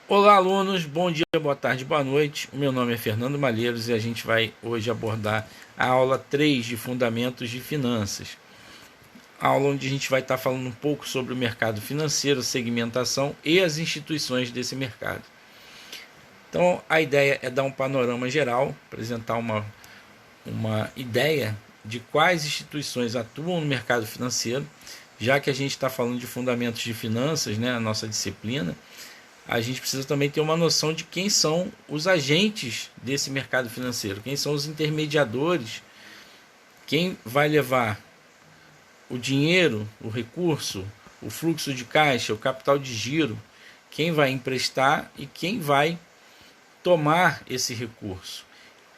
Olá, alunos, bom dia, boa tarde, boa noite. O meu nome é Fernando Malheiros e a gente vai hoje abordar a aula 3 de Fundamentos de Finanças. A aula onde a gente vai estar falando um pouco sobre o mercado financeiro, segmentação e as instituições desse mercado. Então, a ideia é dar um panorama geral, apresentar uma ideia de quais instituições atuam no mercado financeiro, já que a gente está falando de fundamentos de finanças, né, a nossa disciplina. A gente precisa também ter uma noção de quem são os agentes desse mercado financeiro, quem são os intermediadores, quem vai levar o dinheiro, o recurso, o fluxo de caixa, o capital de giro, quem vai emprestar e quem vai tomar esse recurso,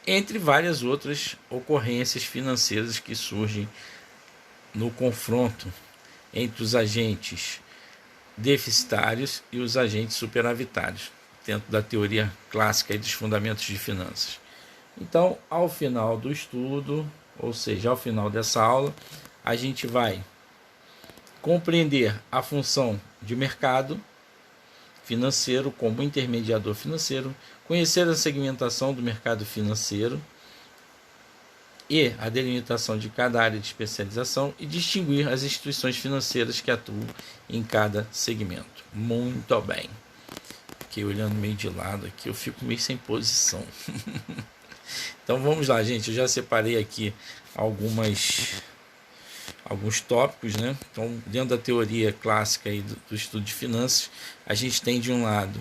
entre várias outras ocorrências financeiras que surgem no confronto entre os agentes deficitários e os agentes superavitários, dentro da teoria clássica e dos fundamentos de finanças. Então, ao final do estudo, ou seja, ao final dessa aula, a gente vai compreender a função de mercado financeiro como intermediador financeiro, conhecer a segmentação do mercado financeiro e a delimitação de cada área de especialização e distinguir as instituições financeiras que atuam em cada segmento. Muito bem. Fiquei olhando meio de lado aqui, eu fico meio sem posição. Então vamos lá, gente. Eu já separei aqui alguns tópicos, né? Então, dentro da teoria clássica aí do estudo de finanças, a gente tem de um lado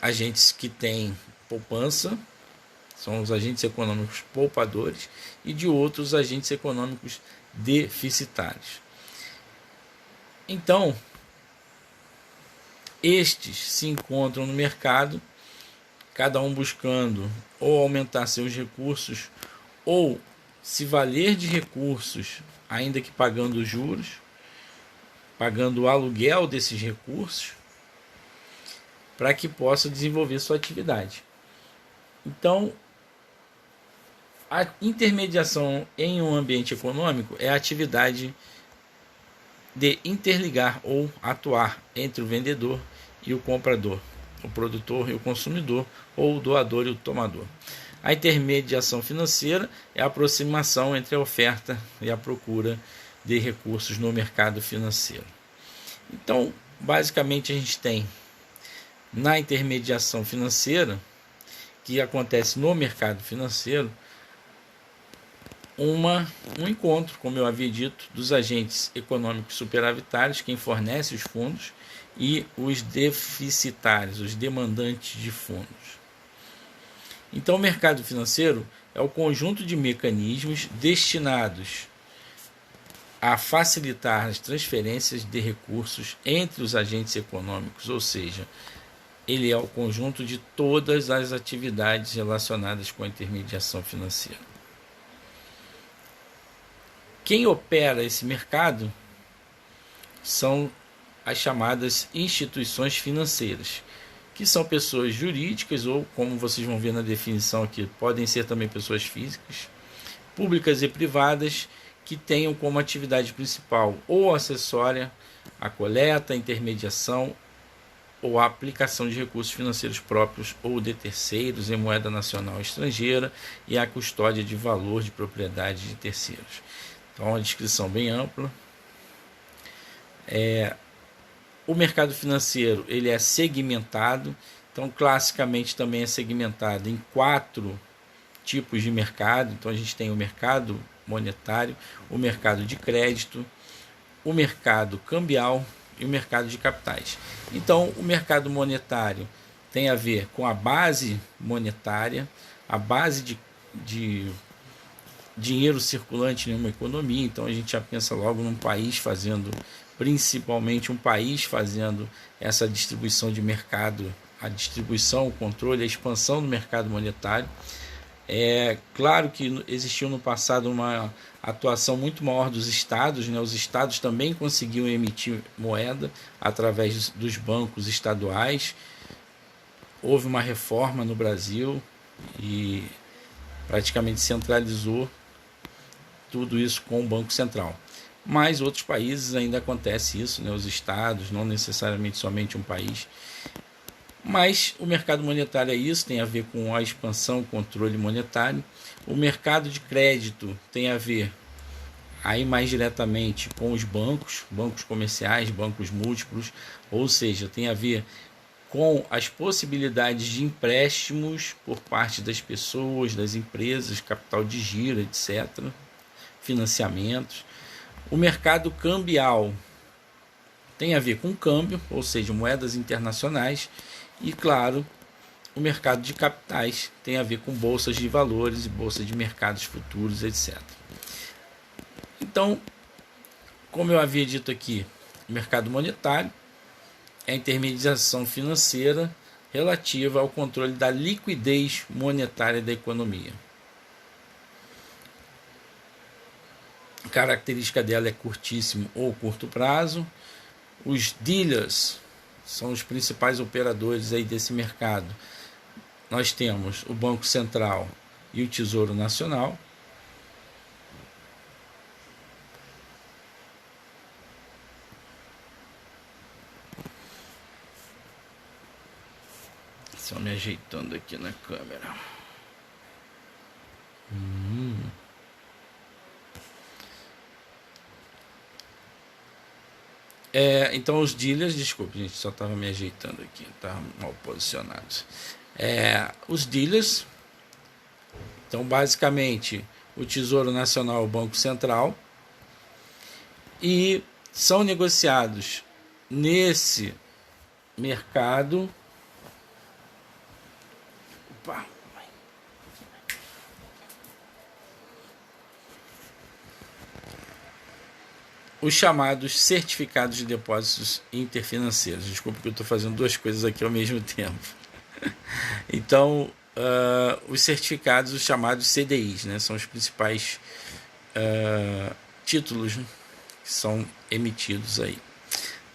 agentes que têm poupança, são os agentes econômicos poupadores, e de outros agentes econômicos deficitários. Então, estes se encontram no mercado, cada um buscando ou aumentar seus recursos ou se valer de recursos, ainda que pagando juros, pagando o aluguel desses recursos, para que possa desenvolver sua atividade. Então, a intermediação em um ambiente econômico é a atividade de interligar ou atuar entre o vendedor e o comprador, o produtor e o consumidor, ou o doador e o tomador. A intermediação financeira é a aproximação entre a oferta e a procura de recursos no mercado financeiro. Então, basicamente, a gente tem na intermediação financeira, que acontece no mercado financeiro, um encontro, como eu havia dito, dos agentes econômicos superavitários, quem fornece os fundos, e os deficitários, os demandantes de fundos. Então, o mercado financeiro é o conjunto de mecanismos destinados a facilitar as transferências de recursos entre os agentes econômicos, ou seja, ele é o conjunto de todas as atividades relacionadas com a intermediação financeira. Quem opera esse mercado são as chamadas instituições financeiras, que são pessoas jurídicas ou, como vocês vão ver na definição aqui, podem ser também pessoas físicas, públicas e privadas, que tenham como atividade principal ou acessória a coleta, a intermediação ou a aplicação de recursos financeiros próprios ou de terceiros em moeda nacional ou estrangeira e a custódia de valor de propriedade de terceiros. Então, uma descrição bem ampla. O mercado financeiro ele é segmentado. Então, classicamente também é segmentado em 4 tipos de mercado. Então, a gente tem o mercado monetário, o mercado de crédito, o mercado cambial e o mercado de capitais. Então, o mercado monetário tem a ver com a base monetária, a base de dinheiro circulante em uma economia. Então, a gente já pensa logo num país fazendo, principalmente um país fazendo essa distribuição de mercado, a distribuição, o controle, a expansão do mercado monetário. É claro que existiu no passado uma atuação muito maior dos estados, né? Os estados também conseguiam emitir moeda através dos bancos estaduais. Houve uma reforma no Brasil e praticamente centralizou tudo isso com o Banco Central. Mas outros países ainda acontece isso, né? Os estados, não necessariamente somente um país, Mas o mercado monetário é isso, tem a ver com a expansão, controle monetário. O mercado de crédito tem a ver aí mais diretamente com os bancos, bancos comerciais, bancos múltiplos, ou seja, tem a ver com as possibilidades de empréstimos por parte das pessoas, das empresas, capital de giro, etc., financiamentos. O mercado cambial tem a ver com câmbio, ou seja, moedas internacionais, e claro, o mercado de capitais tem a ver com bolsas de valores e bolsas de mercados futuros, etc. Então, como eu havia dito aqui, o mercado monetário é a intermediação financeira relativa ao controle da liquidez monetária da economia. A característica dela é curtíssimo ou curto prazo. Os dealers são os principais operadores aí desse mercado. Nós temos o Banco Central e o Tesouro Nacional. Só me ajeitando aqui na câmera. Então os dealers, desculpe, gente, só estava me ajeitando aqui, estava mal posicionado. Os dealers, então basicamente o Tesouro Nacional, o Banco Central, e são negociados nesse mercado. Opa. Os chamados certificados de depósitos interfinanceiros. Desculpa que eu estou fazendo duas coisas aqui ao mesmo tempo. Então, os certificados, os chamados CDIs, né, são os principais títulos, né, que são emitidos aí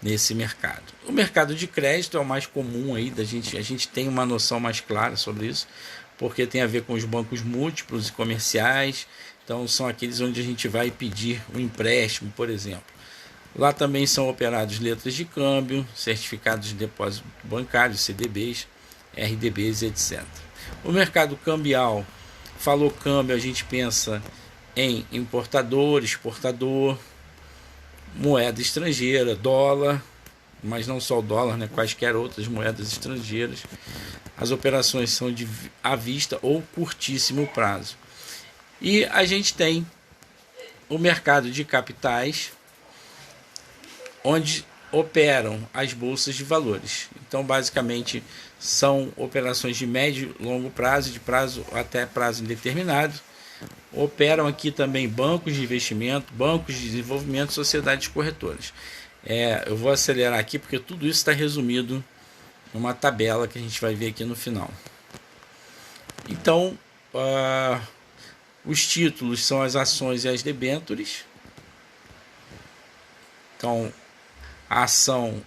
nesse mercado. O mercado de crédito é o mais comum aí, a gente tem uma noção mais clara sobre isso, porque tem a ver com os bancos múltiplos e comerciais. Então são aqueles onde a gente vai pedir um empréstimo, por exemplo. Lá também são operados letras de câmbio, certificados de depósito bancário, CDBs, RDBs, etc. O mercado cambial, falou câmbio, a gente pensa em importador, exportador, moeda estrangeira, dólar, mas não só o dólar, né, quaisquer outras moedas estrangeiras. As operações são à vista ou curtíssimo prazo. E a gente tem o mercado de capitais, onde operam as bolsas de valores. Então, basicamente, são operações de médio e longo prazo, de prazo até prazo indeterminado. Operam aqui também bancos de investimento, bancos de desenvolvimento, sociedades corretoras. Eu vou acelerar aqui porque tudo isso está resumido numa tabela que a gente vai ver aqui no final. Então, os títulos são as ações e as debêntures. Então, a ação,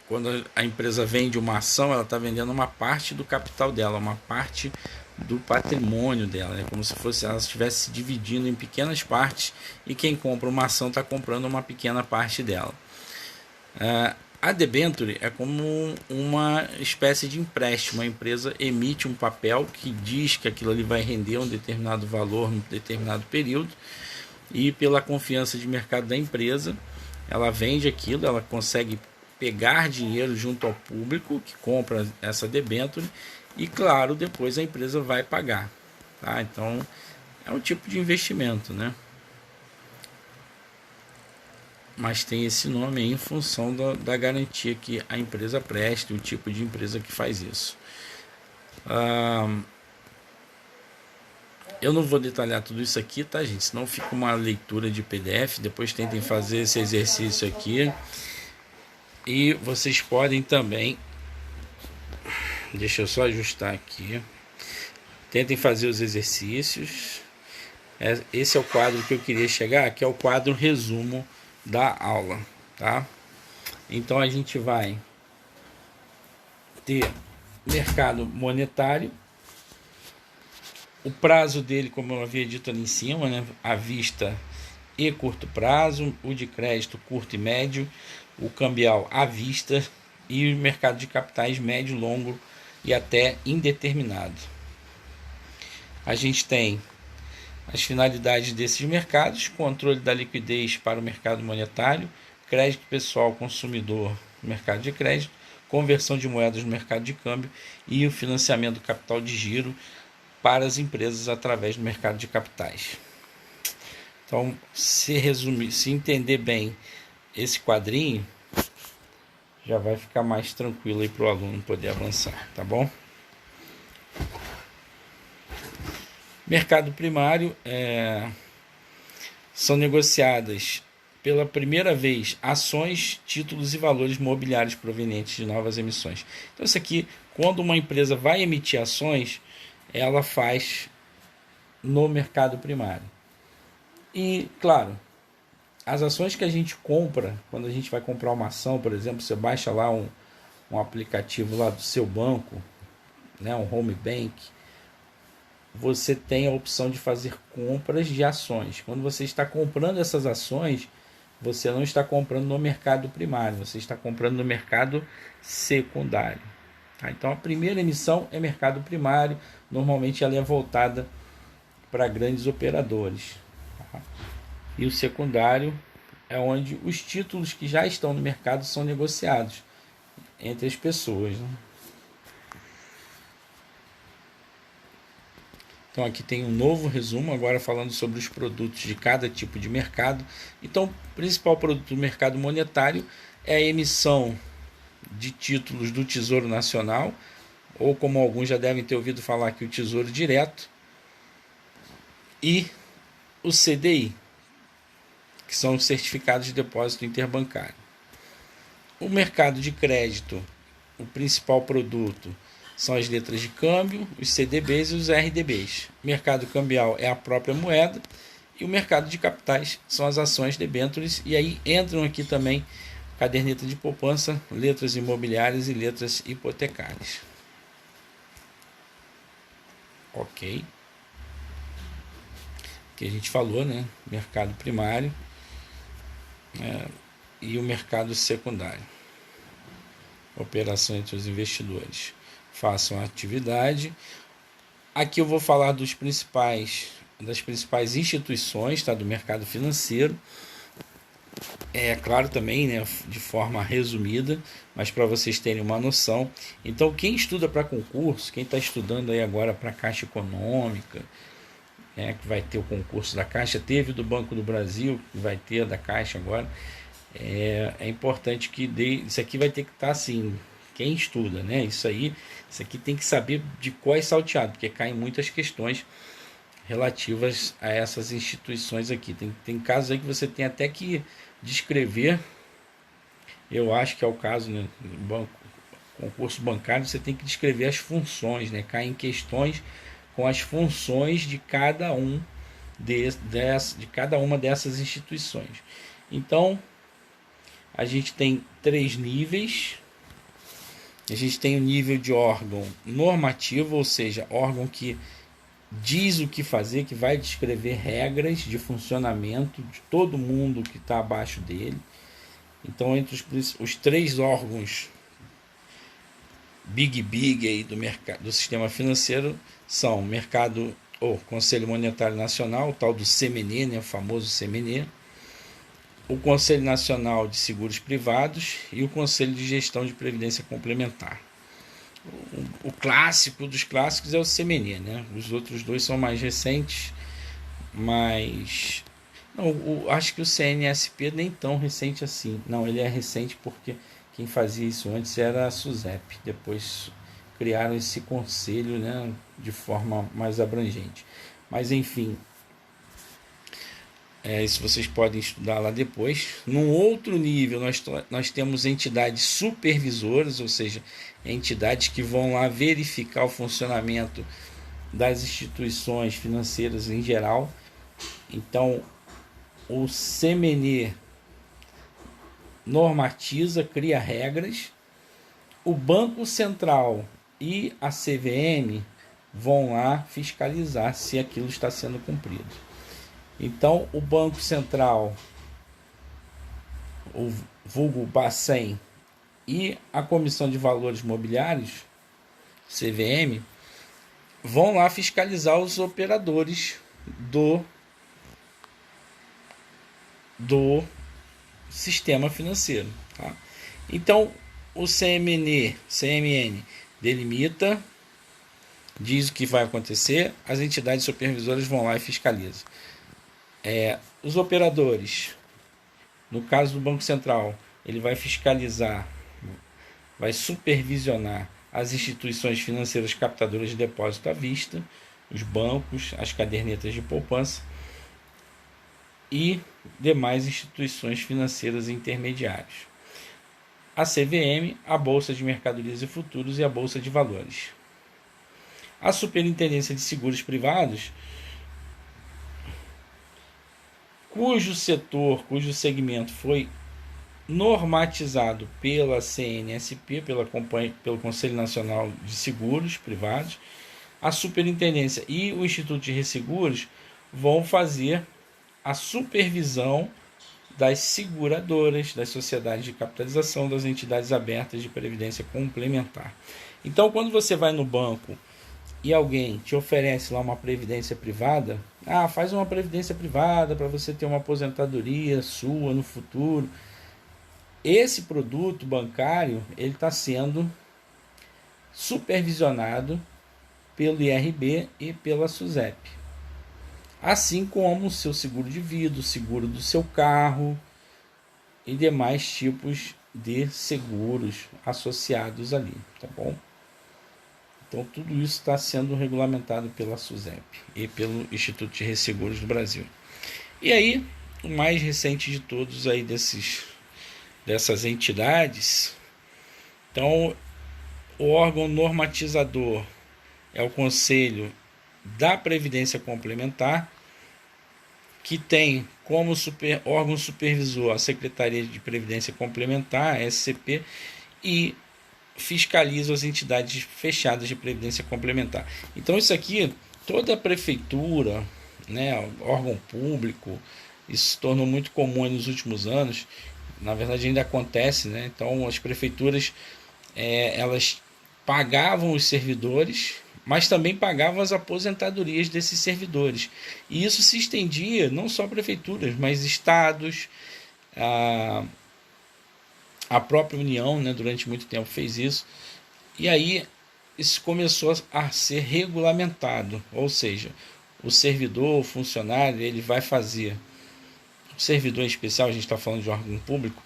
quando a empresa vende uma ação, ela está vendendo uma parte do capital dela, uma parte do patrimônio dela. É como se fosse ela estivesse se dividindo em pequenas partes e quem compra uma ação está comprando uma pequena parte dela. A debênture é como uma espécie de empréstimo. A empresa emite um papel que diz que aquilo ali vai render um determinado valor num determinado período, e pela confiança de mercado da empresa, ela vende aquilo, ela consegue pegar dinheiro junto ao público que compra essa debênture e, claro, depois a empresa vai pagar. Tá? Então, é um tipo de investimento, né? Mas tem esse nome aí em função da garantia que a empresa presta, o tipo de empresa que faz isso. Eu não vou detalhar tudo isso aqui, tá, gente? Senão fica uma leitura de PDF. Depois tentem fazer esse exercício aqui. E vocês podem também... Deixa eu só ajustar aqui. Tentem fazer os exercícios. Esse é o quadro que eu queria chegar, que é o quadro resumo da aula, tá? Então a gente vai ter mercado monetário, o prazo dele, como eu havia dito ali em cima, né, à vista e curto prazo, o de crédito curto e médio, o cambial à vista, e o mercado de capitais médio, longo e até indeterminado. A gente tem as finalidades desses mercados: controle da liquidez para o mercado monetário, crédito pessoal consumidor no mercado de crédito, conversão de moedas no mercado de câmbio e o financiamento do capital de giro para as empresas através do mercado de capitais. Então, se entender bem esse quadrinho, já vai ficar mais tranquilo aí para o aluno poder avançar, tá bom? Mercado primário são negociadas pela primeira vez ações, títulos e valores mobiliários provenientes de novas emissões. Então, isso aqui, quando uma empresa vai emitir ações, ela faz no mercado primário. E, claro, as ações que a gente compra, quando a gente vai comprar uma ação, por exemplo, você baixa lá um aplicativo lá do seu banco, né, um home bank, você tem a opção de fazer compras de ações. Quando você está comprando essas ações, você não está comprando no mercado primário, você está comprando no mercado secundário. Tá? Então, a primeira emissão é mercado primário, normalmente ela é voltada para grandes operadores. Tá? E o secundário é onde os títulos que já estão no mercado são negociados entre as pessoas, né? Então aqui tem um novo resumo, agora falando sobre os produtos de cada tipo de mercado. Então, o principal produto do mercado monetário é a emissão de títulos do Tesouro Nacional, ou como alguns já devem ter ouvido falar aqui, o Tesouro Direto, e o CDI, que são os certificados de depósito interbancário. O mercado de crédito, o principal produto são as letras de câmbio, os CDBs e os RDBs. O mercado cambial é a própria moeda e o mercado de capitais são as ações, debêntures, e aí entram aqui também caderneta de poupança, letras imobiliárias e letras hipotecárias. Ok. Que a gente falou, né? Mercado primário e o mercado secundário. Operação entre os investidores. Façam a atividade. Aqui eu vou falar das principais instituições, tá, do mercado financeiro. É claro também, né, de forma resumida, mas para vocês terem uma noção. Então, quem estuda para concurso, quem está estudando aí agora para a Caixa Econômica, que vai ter o concurso da Caixa, teve do Banco do Brasil, que vai ter da Caixa agora, é importante que isso aqui vai ter que estar assim. Quem estuda, né? Isso aqui tem que saber de qual é salteado, porque caem muitas questões relativas a essas instituições aqui. Tem casos aí que você tem até que descrever, eu acho que é o caso, né? Concurso bancário, você tem que descrever as funções, né? Caem questões com as funções de cada cada uma dessas instituições. Então, a gente tem 3 níveis. A gente tem o nível de órgão normativo, ou seja, órgão que diz o que fazer, que vai descrever regras de funcionamento de todo mundo que está abaixo dele. Então, entre os 3 órgãos big aí do sistema financeiro são o Conselho Monetário Nacional, o tal do CMN, né, o famoso CMN, o Conselho Nacional de Seguros Privados e o Conselho de Gestão de Previdência Complementar. O clássico dos clássicos é o CMN, né? Os outros 2 são mais recentes, mas acho que o CNSP nem tão recente assim. Não, ele é recente porque quem fazia isso antes era a SUSEP. Depois criaram esse conselho, né, de forma mais abrangente. Mas enfim, isso vocês podem estudar lá depois. Num outro nível, nós temos entidades supervisoras, ou seja, entidades que vão lá verificar o funcionamento das instituições financeiras em geral. Então, o CMN normatiza, cria regras. O Banco Central e a CVM vão lá fiscalizar se aquilo está sendo cumprido. Então, o Banco Central, o vulgo Bacen, e a Comissão de Valores Mobiliários, CVM, vão lá fiscalizar os operadores do sistema financeiro. Tá? Então, o CMN delimita, diz o que vai acontecer, as entidades supervisoras vão lá e fiscalizam. Os operadores, no caso do Banco Central, ele vai fiscalizar, vai supervisionar as instituições financeiras captadoras de depósito à vista, os bancos, as cadernetas de poupança e demais instituições financeiras intermediárias. A CVM, a Bolsa de Mercadorias e Futuros e a Bolsa de Valores. A Superintendência de Seguros Privados, cujo segmento foi normatizado pela CNSP, pelo Conselho Nacional de Seguros Privados, a Superintendência e o Instituto de Resseguros vão fazer a supervisão das seguradoras, das sociedades de capitalização, das entidades abertas de previdência complementar. Então, quando você vai no banco e alguém te oferece lá uma previdência privada, faz uma previdência privada para você ter uma aposentadoria sua no futuro. Esse produto bancário ele está sendo supervisionado pelo IRB e pela SUSEP. Assim como o seu seguro de vida, o seguro do seu carro e demais tipos de seguros associados ali, tá bom? Então tudo isso está sendo regulamentado pela SUSEP e pelo Instituto de Resseguros do Brasil. E aí, o mais recente de todos aí dessas entidades, então o órgão normatizador é o Conselho da Previdência Complementar, que tem como órgão supervisor a Secretaria de Previdência Complementar, a SCP, e fiscaliza as entidades fechadas de Previdência Complementar. Então isso aqui, toda a prefeitura, né, órgão público, isso se tornou muito comum nos últimos anos, na verdade ainda acontece, né? Então as prefeituras elas pagavam os servidores, mas também pagavam as aposentadorias desses servidores. E isso se estendia não só a prefeituras, mas estados, a própria União, né, durante muito tempo fez isso. E aí isso começou a ser regulamentado, ou seja, o servidor, o funcionário, ele vai fazer, o servidor em especial, a gente está falando de órgão público,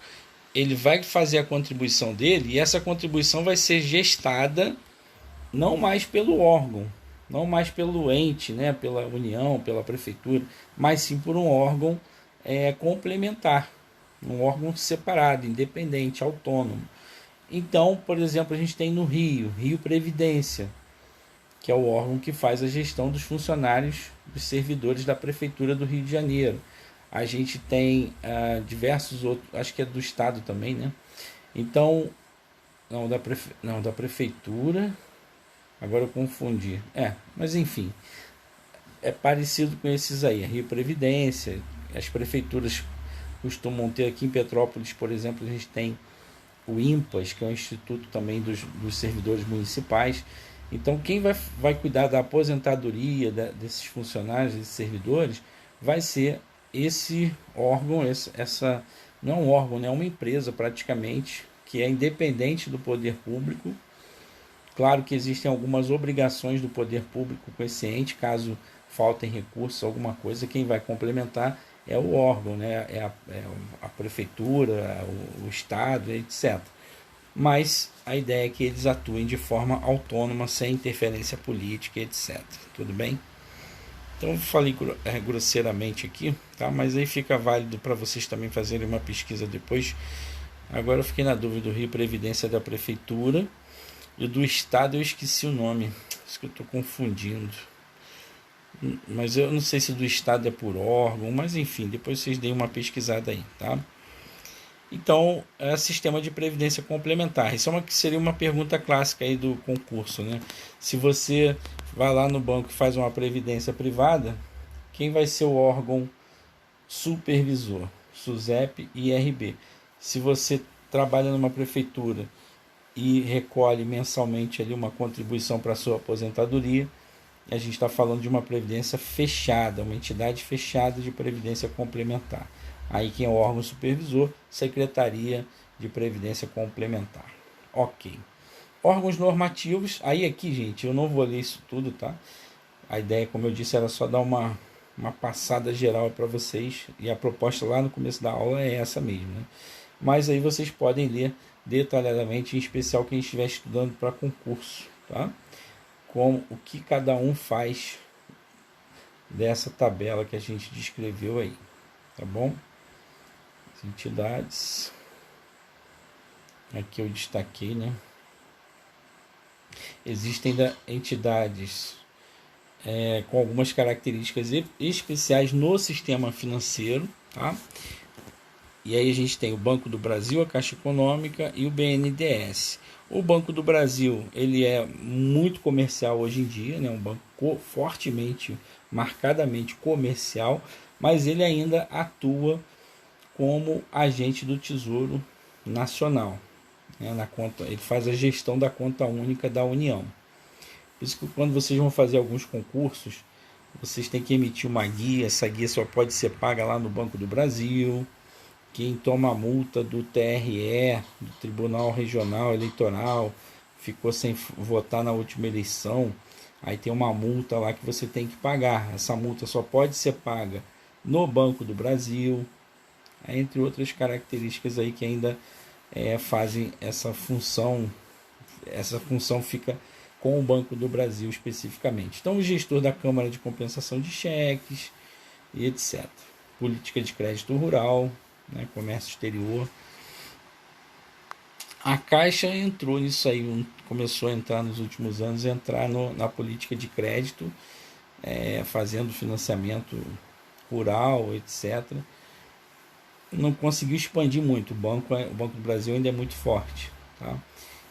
ele vai fazer a contribuição dele e essa contribuição vai ser gestada não mais pelo órgão, não mais pelo ente, né, pela União, pela prefeitura, mas sim por um órgão complementar, um órgão separado, independente, autônomo. Então, por exemplo, a gente tem no Rio Previdência, que é o órgão que faz a gestão dos funcionários, dos servidores da Prefeitura do Rio de Janeiro. A gente tem diversos outros, acho que é do Estado também, né? Então, da Prefeitura, agora eu confundi. Mas enfim, é parecido com esses aí, a Rio Previdência, as prefeituras costumam ter aqui em Petrópolis, por exemplo, a gente tem o INPAS, que é o Instituto também dos Servidores Municipais. Então, quem vai cuidar da aposentadoria desses funcionários, desses servidores, vai ser esse órgão, não é um órgão, né, é uma empresa praticamente, que é independente do poder público. Claro que existem algumas obrigações do poder público com esse ente, caso faltem recursos, alguma coisa, quem vai complementar é o órgão, né? é a prefeitura, o estado, etc. Mas a ideia é que eles atuem de forma autônoma, sem interferência política, etc. Tudo bem? Então eu falei grosseiramente aqui, tá? Mas aí fica válido para vocês também fazerem uma pesquisa depois. Agora eu fiquei na dúvida do Rio Previdência da Prefeitura e do Estado eu esqueci o nome, isso que eu estou confundindo. Mas eu não sei se do Estado é por órgão, mas enfim, depois vocês deem uma pesquisada aí, tá? Então, é sistema de previdência complementar. Isso seria uma pergunta clássica aí do concurso, né? Se você vai lá no banco e faz uma previdência privada, quem vai ser o órgão supervisor? SUSEP e IRB. Se você trabalha numa prefeitura e recolhe mensalmente ali uma contribuição para a sua aposentadoria, a gente está falando de uma previdência fechada, uma entidade fechada de previdência complementar. Aí quem é o órgão supervisor? Secretaria de Previdência Complementar. Ok. Órgãos normativos, aí aqui, gente, eu não vou ler isso tudo, tá? A ideia, como eu disse, era só dar uma passada geral para vocês, e a proposta lá no começo da aula é essa mesmo, né? Mas aí vocês podem ler detalhadamente, em especial quem estiver estudando para concurso, tá? Como o que cada um faz dessa tabela que a gente descreveu aí, tá bom? As entidades, aqui eu destaquei, né? Existem entidades com algumas características especiais no sistema financeiro, tá? E aí a gente tem o Banco do Brasil, a Caixa Econômica e o BNDES. O Banco do Brasil, ele é muito comercial hoje em dia, né? Um banco fortemente, marcadamente comercial, mas ele ainda atua como agente do Tesouro Nacional, né? Na conta, ele faz a gestão da conta única da União. Por isso que quando vocês vão fazer alguns concursos, vocês têm que emitir uma guia. Essa guia só pode ser paga lá no Banco do Brasil. Quem toma a multa do TRE, do Tribunal Regional Eleitoral, ficou sem votar na última eleição, aí tem uma multa lá que você tem que pagar. Essa multa só pode ser paga no Banco do Brasil, entre outras características aí que ainda fazem essa função. Essa função fica com o Banco do Brasil especificamente. Então, o gestor da Câmara de Compensação de Cheques e etc. Política de crédito rural, né, comércio exterior. A Caixa entrou nisso aí, começou a entrar nos últimos anos, entrar na política de crédito, fazendo financiamento rural, etc. Não conseguiu expandir muito, o Banco do Brasil ainda é muito forte, tá?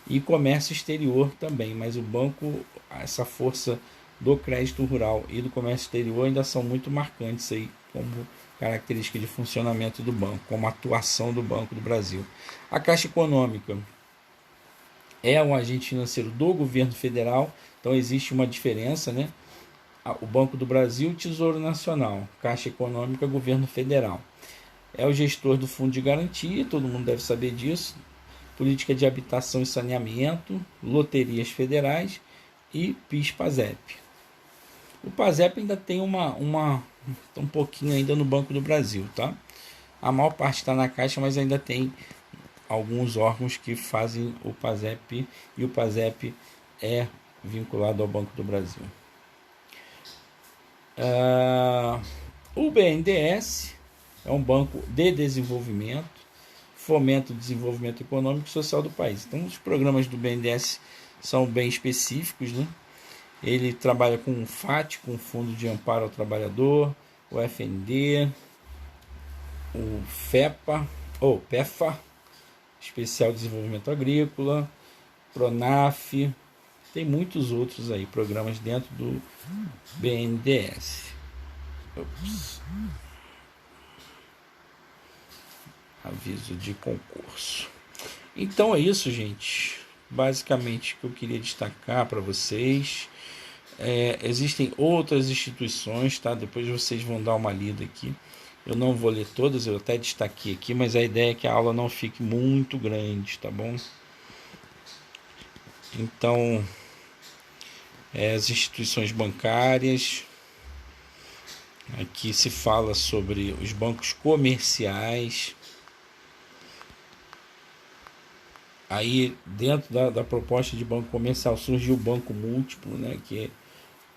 E comércio exterior também, mas o banco, essa força do crédito rural e do comércio exterior ainda são muito marcantes aí como característica de funcionamento do banco, como atuação do Banco do Brasil. A Caixa Econômica é um agente financeiro do governo federal, então existe uma diferença, né? O Banco do Brasil, Tesouro Nacional, Caixa Econômica, governo federal. É o gestor do Fundo de Garantia, todo mundo deve saber disso. Política de Habitação e Saneamento, Loterias Federais e PIS/PASEP. O PASEP ainda tem um pouquinho ainda no Banco do Brasil, tá? A maior parte está na Caixa, mas ainda tem alguns órgãos que fazem o PASEP, e o PASEP é vinculado ao Banco do Brasil. O BNDES é um banco de desenvolvimento, fomenta o desenvolvimento econômico e social do país. Então, os programas do BNDES são bem específicos, né? Ele trabalha com o FAT, com o Fundo de Amparo ao Trabalhador, o FND, o FEPA, ou PEFA, Especial Desenvolvimento Agrícola, PRONAF, tem muitos outros aí, programas dentro do BNDES. Aviso de concurso. Então é isso, gente. Basicamente o que eu queria destacar para vocês. Existem outras instituições, tá? Depois vocês vão dar uma lida aqui. Eu não vou ler todas, eu até destaquei aqui, mas a ideia é que a aula não fique muito grande, tá bom? Então, as instituições bancárias. Aqui se fala sobre os bancos comerciais. Aí, dentro da proposta de banco comercial, surgiu o banco múltiplo, né, que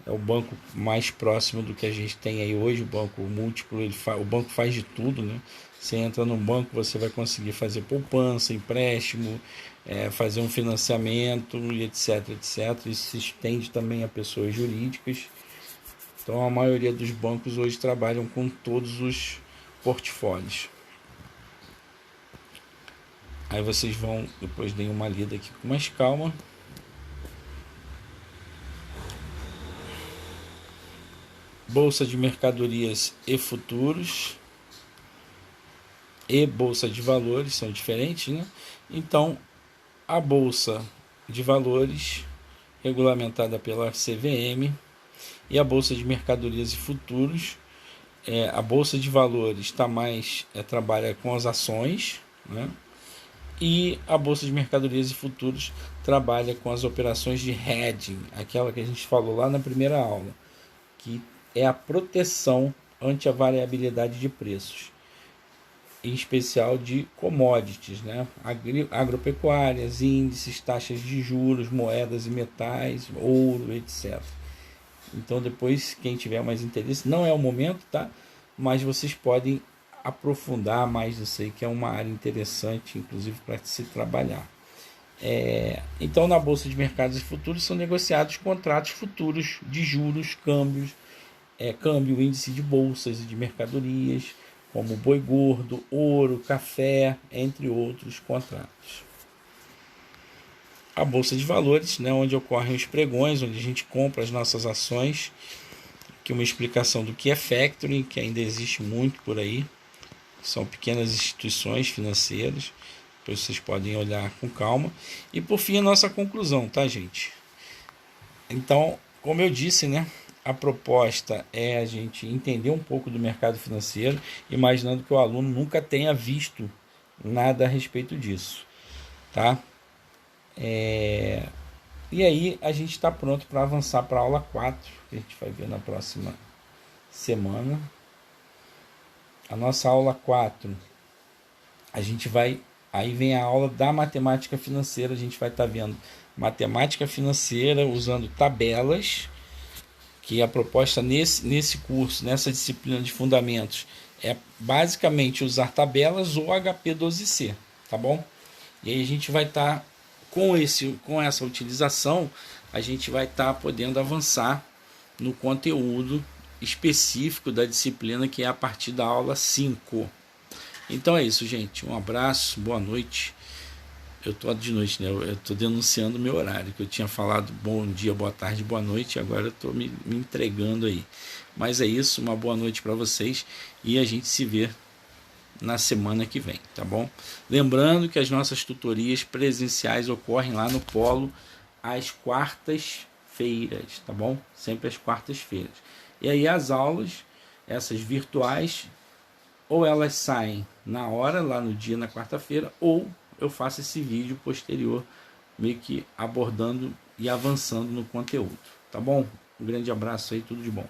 é o banco mais próximo do que a gente tem aí hoje. O banco múltiplo, o banco faz de tudo, né? Você entra num banco, você vai conseguir fazer poupança, empréstimo, fazer um financiamento, e etc, etc. Isso se estende também a pessoas jurídicas. Então, a maioria dos bancos hoje trabalham com todos os portfólios. Aí vocês vão, depois deem uma lida aqui com mais calma. Bolsa de Mercadorias e Futuros. e bolsa de valores são diferentes, né? Então, a bolsa de valores regulamentada pela CVM e a bolsa de mercadorias e futuros, a bolsa de valores está mais trabalha com as ações, né? E a bolsa de mercadorias e futuros trabalha com as operações de hedging, aquela que a gente falou lá na primeira aula, que é a proteção ante a variabilidade de preços, em especial de commodities, né? Agropecuárias, índices, taxas de juros, moedas e metais, ouro, etc. Então depois, quem tiver mais interesse, não é o momento, tá? Mas vocês podem aprofundar mais isso aí, que é uma área interessante, inclusive para se trabalhar. Então, na Bolsa de Mercados e Futuros são negociados contratos futuros de juros, câmbio, índice de bolsas e de mercadorias, como boi gordo, ouro, café, entre outros contratos. A Bolsa de Valores, né, onde ocorrem os pregões, onde a gente compra as nossas ações, que é uma explicação do que é factoring, que ainda existe muito por aí. São pequenas instituições financeiras, depois vocês podem olhar com calma. E por fim, a nossa conclusão, tá, gente? Então, como eu disse, né, a proposta é a gente entender um pouco do mercado financeiro, imaginando que o aluno nunca tenha visto nada a respeito disso, tá? E aí a gente está pronto para avançar para a aula 4, que a gente vai ver na próxima semana. A nossa aula 4, a gente vai... Aí vem a aula da matemática financeira, a gente vai estar vendo matemática financeira usando tabelas, que a proposta nesse curso, nessa disciplina de fundamentos, é basicamente usar tabelas ou HP12C, tá bom? E aí a gente vai estar com essa utilização, a gente vai estar podendo avançar no conteúdo específico da disciplina, que é a partir da aula 5. Então é isso, gente. Um abraço, boa noite. Eu tô de noite, né? Eu tô denunciando o meu horário, que eu tinha falado bom dia, boa tarde, boa noite, agora eu tô me entregando aí. Mas é isso, uma boa noite para vocês e a gente se vê na semana que vem, tá bom? Lembrando que as nossas tutorias presenciais ocorrem lá no Polo às quartas-feiras, tá bom? Sempre às quartas-feiras. E aí as aulas, essas virtuais, ou elas saem na hora, lá no dia, na quarta-feira, ou eu faço esse vídeo posterior, meio que abordando e avançando no conteúdo, tá bom? Um grande abraço aí, tudo de bom.